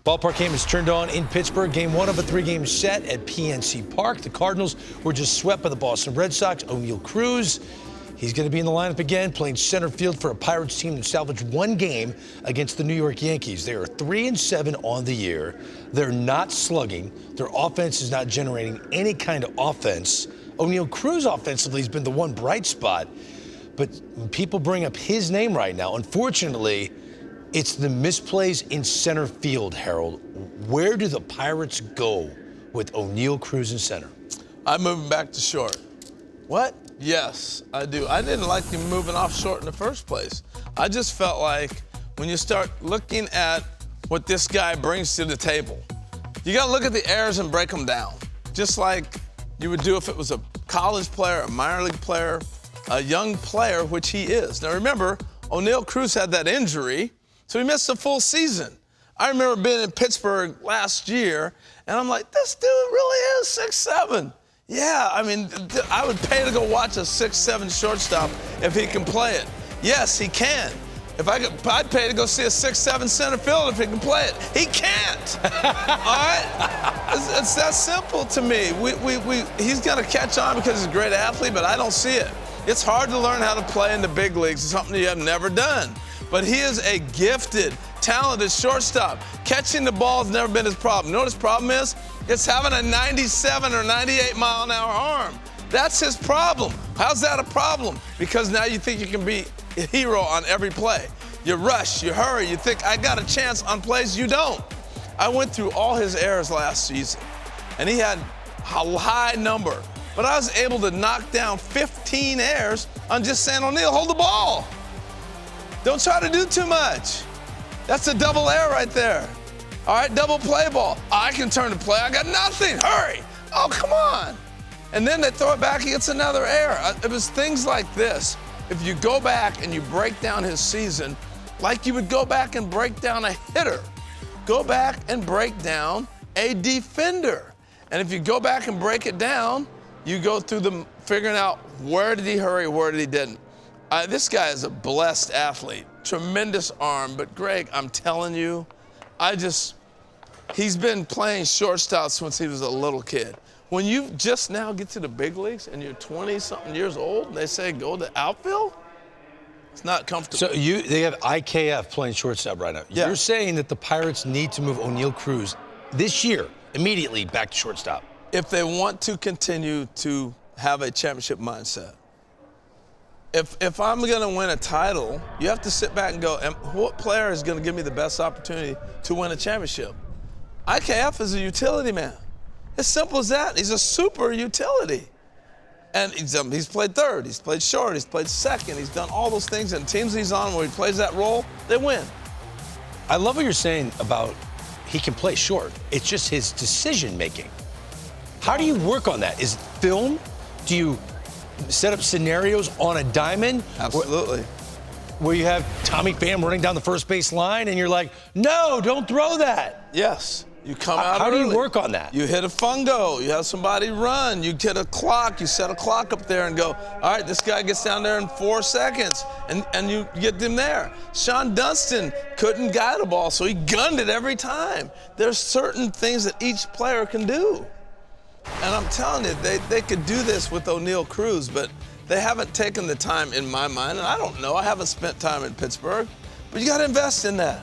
Ballpark game is turned on in Pittsburgh. Game 1 of a 3-game set at PNC Park. The Cardinals were just swept by the Boston Red Sox. Oneil Cruz, he's going to be in the lineup again, playing center field for a Pirates team that salvaged 1 game against the New York Yankees. They are 3-7 on the year. They're not slugging. Their offense is not generating any kind of offense. Oneil Cruz offensively has been the one bright spot, but people bring up his name right now. Unfortunately, it's the misplays in center field, Harold. Where do the Pirates go with Oneil Cruz in center? I'm moving back to short. What? Yes, I do. I didn't like him moving off short in the first place. I just felt like when you start looking at what this guy brings to the table, you got to look at the errors and break them down, just like you would do if it was a college player, a minor league player, a young player, which he is. Now remember, Oneil Cruz had that injury, so he missed a full season. I remember being in Pittsburgh last year, and I'm like, this dude really is 6'7". Yeah, I mean, I would pay to go watch a 6'7" shortstop if he can play it. Yes, he can. I'd pay to go see a 6'7" center fielder if he can play it. He can't. All right? It's that simple to me. He's going to catch on because he's a great athlete, but I don't see it. It's hard to learn how to play in the big leagues. It's something you have never done. But he is a gifted, talented shortstop. Catching the ball has never been his problem. You know what his problem is? It's having a 97 or 98 mile an hour arm. That's his problem. How's that a problem? Because now you think you can be a hero on every play. You rush, you hurry, you think, I got a chance on plays you don't. I went through all his errors last season, and he had a high number. But I was able to knock down 15 errors on just saying, Oneil, hold the ball. Don't try to do too much. That's a double error right there. All right, double play ball. I can turn the play. I got nothing. Hurry. Oh, come on. And then they throw it back. He gets another error. It was things like this. If you go back and you break down his season, like you would go back and break down a hitter, go back and break down a defender. And if you go back and break it down, you go through them figuring out where did he hurry, where did he didn't. This guy is a blessed athlete, tremendous arm. But Greg, I'm telling you, he's been playing shortstop since he was a little kid. When you just now get to the big leagues and you're 20-something years old and they say go to outfield, it's not comfortable. So they have IKF playing shortstop right now. Yeah. You're saying that the Pirates need to move Oneil Cruz this year, immediately back to shortstop. If they want to continue to have a championship mindset. If I'm going to win a title, you have to sit back and go, what player is going to give me the best opportunity to win a championship? IKF is a utility man. As simple as that. He's a super utility. And he's played third, he's played short, he's played second, he's done all those things, and teams he's on where he plays that role, they win. I love what you're saying about he can play short. It's just his decision-making. How do you work on that? Is it film? Do you set up scenarios on a diamond? Absolutely. Where you have Tommy Pham running down the first base line and you're like, no, don't throw that. Yes. You come out How early. do you work on that? You hit a fungo. You have somebody run. You get a clock. You set a clock up there and go, all right, this guy gets down there in 4 seconds, and you get them there. Sean Dunston couldn't guide a ball, so he gunned it every time. There's certain things that each player can do. And I'm telling you, they could do this with Oneil Cruz, but they haven't taken the time in my mind, and I don't know. I haven't spent time in Pittsburgh, but you got to invest in that.